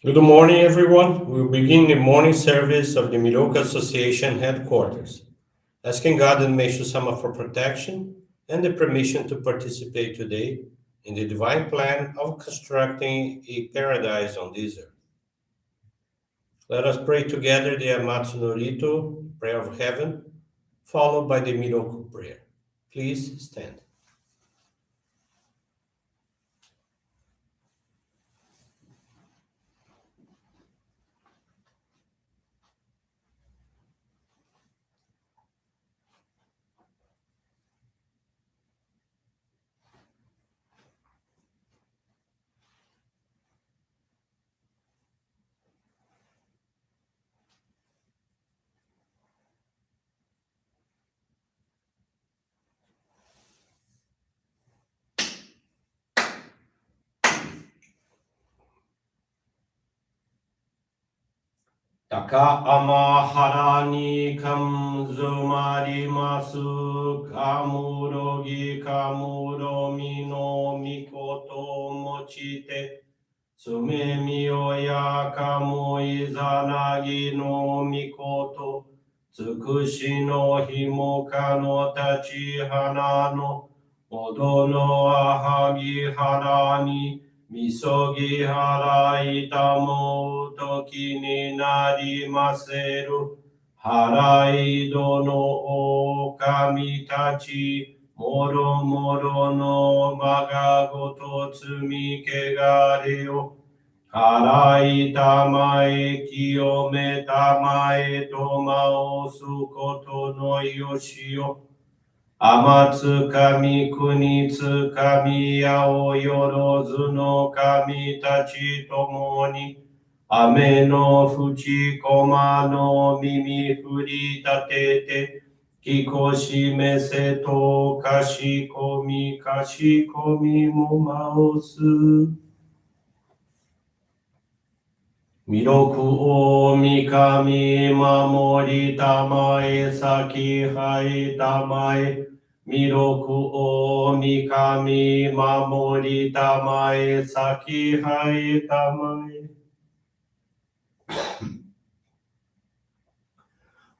Good morning, everyone. We'll begin the morning service of the Miroku Association headquarters, asking God and Meishu-sama for protection and the permission to participate today in the divine plan of constructing a paradise on this earth. Let us pray together the Amatsu-Norito, Prayer of Heaven, followed by the Miroku Prayer. Please stand. Taka ama harani kamzumarimasu kamurogi kamuromi no mikoto mochite tsumemi oya kamo izanagi no mikoto tsukushi no himoka no tachi hana no odo no ahagi harani Misogi harai tamo toki ni narimaseru. Harai dono o kami tachi. Moro moro no magagoto tsumi kegare o. Harai tamae kiyome tamae toma o sukoto no yoshi o. Amatsu kami kunitsu kami yao yorozu no kami tachi tomoni ame no fuchi koma no mimi furi tatete kikoshi mese to kashikomi mo maosu. Miroku o mikami mamori tamae saki hai tamae. Miroku o mikami mamori tamae saki hai tamae.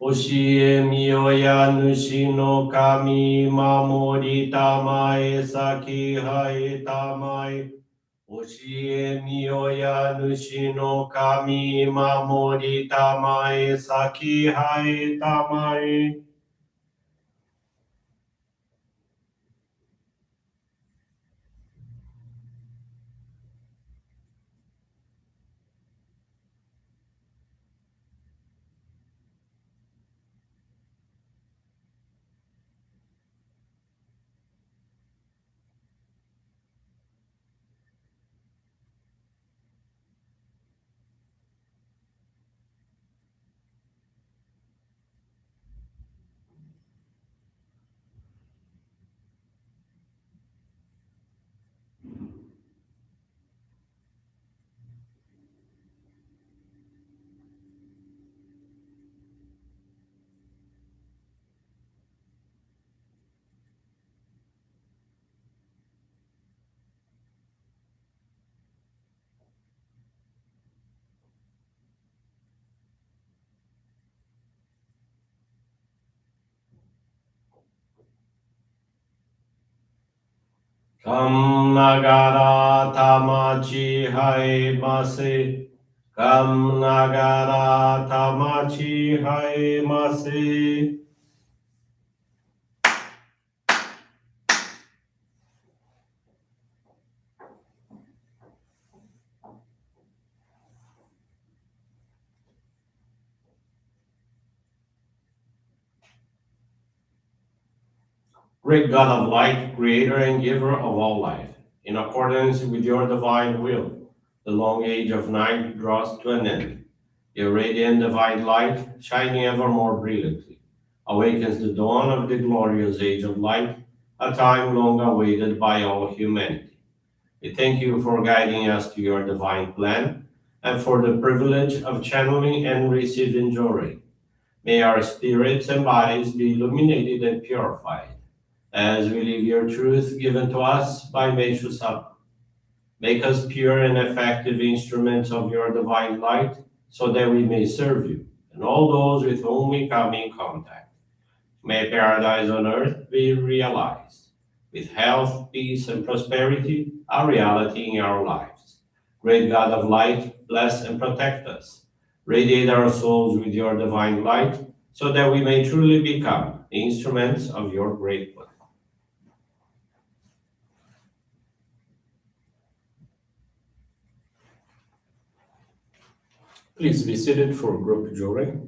Oshie miyoya nushi no kami mamori tamae saki hai tamae. Oshie miyoya nushi no kami mamori tamae saki hai tamae. Kam nagara tamachi hai mase. Kam nagara tamachi hai mase. Great God of light, creator and giver of all life, in accordance with your divine will, the long age of night draws to an end. Your radiant divine light, shining ever more brilliantly, awakens the dawn of the glorious age of light, a time long awaited by all humanity. We thank you for guiding us to your divine plan and for the privilege of channeling and receiving Johrei. May our spirits and bodies be illuminated and purified as we live your truth given to us by Meishu-sama. Make us pure and effective instruments of your divine light so that we may serve you and all those with whom we come in contact. May paradise on earth be realized, with health, peace, and prosperity a reality in our lives. Great God of light, bless and protect us. Radiate our souls with your divine light so that we may truly become instruments of your great plan. Please be seated for group Johrei.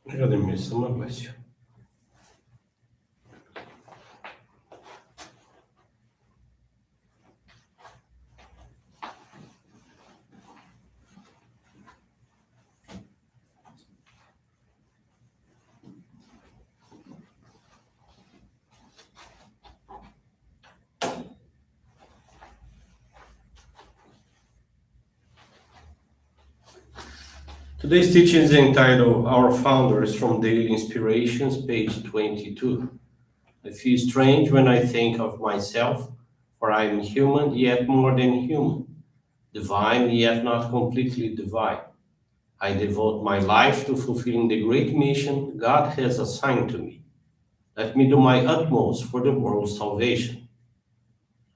Meishu-sama, bless you. Today's teaching is entitled Our Founders from Daily Inspirations, page 22. I feel strange when I think of myself, for I am human, yet more than human, divine, yet not completely divine. I devote my life to fulfilling the great mission God has assigned to me. Let me do my utmost for the world's salvation.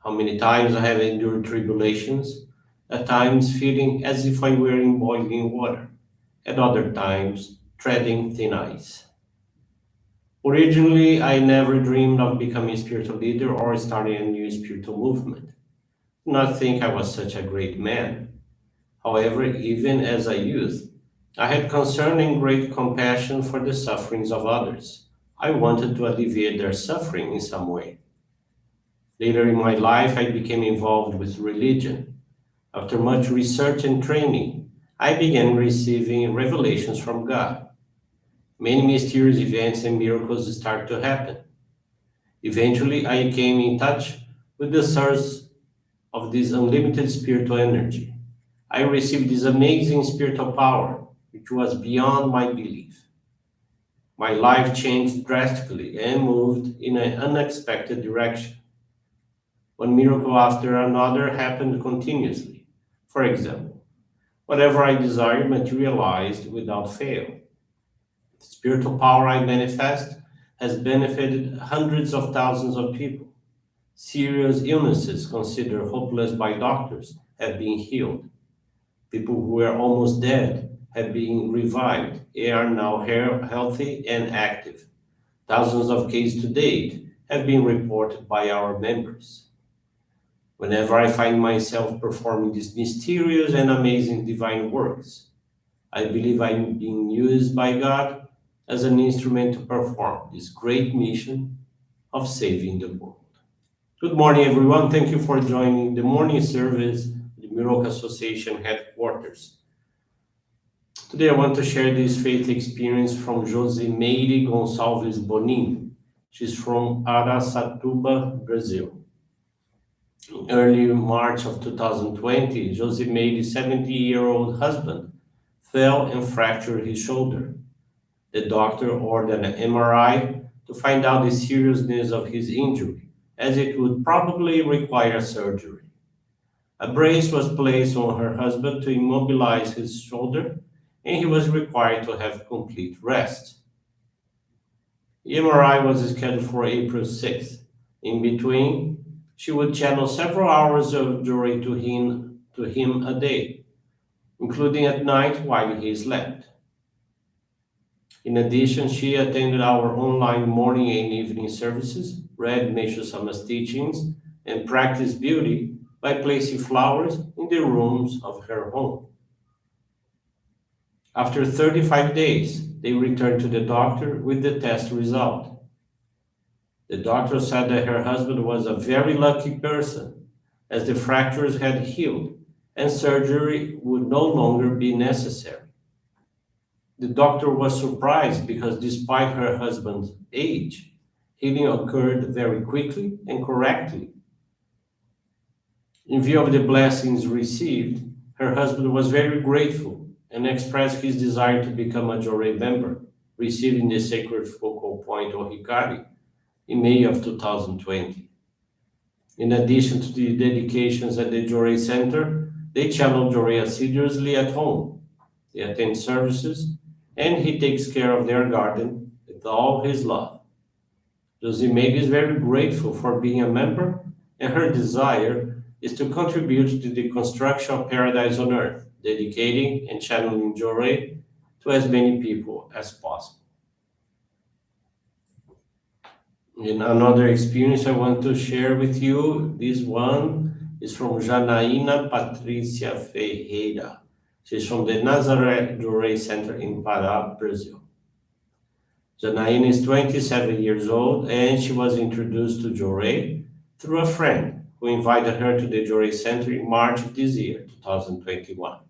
How many times I have endured tribulations, at times feeling as if I were in boiling water, at other times treading thin ice. Originally, I never dreamed of becoming a spiritual leader or starting a new spiritual movement. Do not think I was such a great man. However, even as a youth, I had concern and great compassion for the sufferings of others. I wanted to alleviate their suffering in some way. Later in my life, I became involved with religion. After much research and training, I began receiving revelations from God. Many mysterious events and miracles started to happen. Eventually, I came in touch with the source of this unlimited spiritual energy. I received this amazing spiritual power, which was beyond my belief. My life changed drastically and moved in an unexpected direction. One miracle after another happened continuously. For example, whatever I desired materialized without fail. The spiritual power I manifest has benefited hundreds of thousands of people. Serious illnesses considered hopeless by doctors have been healed. People who were almost dead have been revived and are now healthy and active. Thousands of cases to date have been reported by our members. Whenever I find myself performing these mysterious and amazing divine works, I believe I'm being used by God as an instrument to perform this great mission of saving the world. Good morning, everyone. Thank you for joining the morning service at the Miroku Association headquarters. Today, I want to share this faith experience from Josimeire Gonçalves Bonin. She's from Araçatuba, Brazil. In early March of 2020, Josimeire's 70-year-old husband fell and fractured his shoulder. The doctor ordered an MRI to find out the seriousness of his injury, as it would probably require surgery. A brace was placed on her husband to immobilize his shoulder, and he was required to have complete rest. The MRI was scheduled for April 6th. In between, she would channel several hours of Johrei to him a day, including at night while he slept. In addition, she attended our online morning and evening services, read Meishu-sama's teachings, and practiced beauty by placing flowers in the rooms of her home. After 35 days, they returned to the doctor with the test result. The doctor said that her husband was a very lucky person, as the fractures had healed and surgery would no longer be necessary. The doctor was surprised because, despite her husband's age, healing occurred very quickly and correctly. In view of the blessings received, her husband was very grateful and expressed his desire to become a Johrei member, receiving the sacred focal point or Hikari in May of 2020. In addition to the dedications at the Johrei Center, they channel Johrei assiduously at home. They attend services, and he takes care of their garden with all his love. Josimeg is very grateful for being a member, and her desire is to contribute to the construction of paradise on earth, dedicating and channeling Johrei to as many people as possible. In another experience I want to share with you, this one is from Janaína Patrícia Ferreira. She's from the Nazaré Johrei Center in Pará, Brazil. Janaína is 27 years old and she was introduced to Johrei through a friend who invited her to the Johrei Center in March of this year, 2021.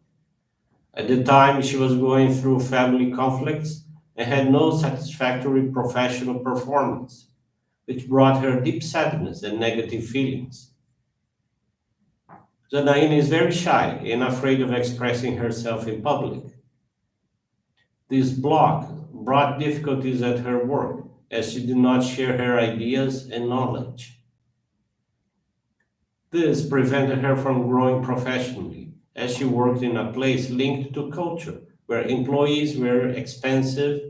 At the time, she was going through family conflicts and had no satisfactory professional performance, which brought her deep sadness and negative feelings. Janaína is very shy and afraid of expressing herself in public. This block brought difficulties at her work as she did not share her ideas and knowledge. This prevented her from growing professionally as she worked in a place linked to culture where employees were expensive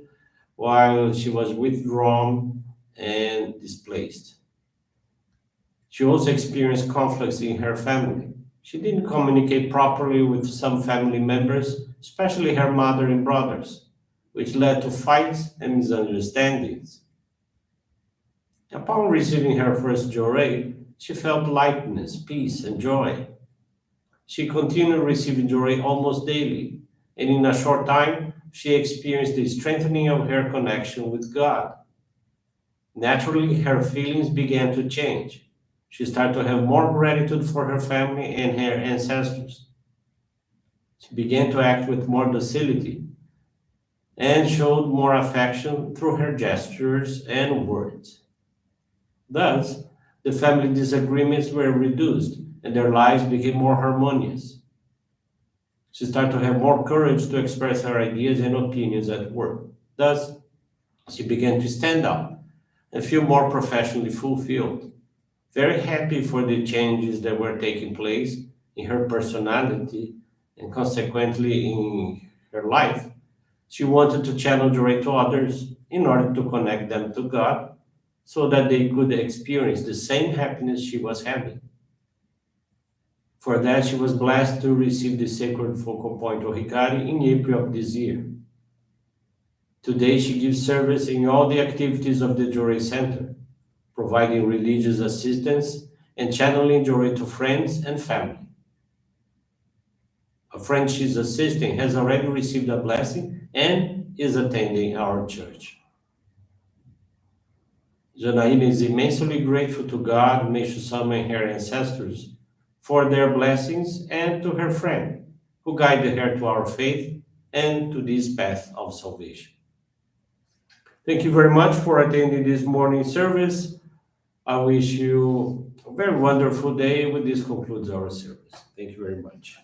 while she was withdrawn and displaced. She also experienced conflicts in her family. She didn't communicate properly with some family members, especially her mother and brothers, which led to fights and misunderstandings. Upon receiving her first Johrei, she felt lightness, peace, and joy. She continued receiving Johrei almost daily, and in a short time, she experienced the strengthening of her connection with God. Naturally, her feelings began to change. She started to have more gratitude for her family and her ancestors. She began to act with more docility and showed more affection through her gestures and words. Thus, the family disagreements were reduced and their lives became more harmonious. She started to have more courage to express her ideas and opinions at work. Thus, she began to stand out and feel more professionally fulfilled. Very happy for the changes that were taking place in her personality and consequently in her life, she wanted to channel joy to others in order to connect them to God so that they could experience the same happiness she was having. For that, she was blessed to receive the sacred focal point of Hikari in April of this year. Today, she gives service in all the activities of the Johrei Center, providing religious assistance and channeling joy to friends and family. A friend she's assisting has already received a blessing and is attending our church. Janaína is immensely grateful to God, Meishu-sama, and her ancestors for their blessings and to her friend who guided her to our faith and to this path of salvation. Thank you very much for attending this morning service. I wish you a very wonderful day. With this concludes our service. Thank you very much.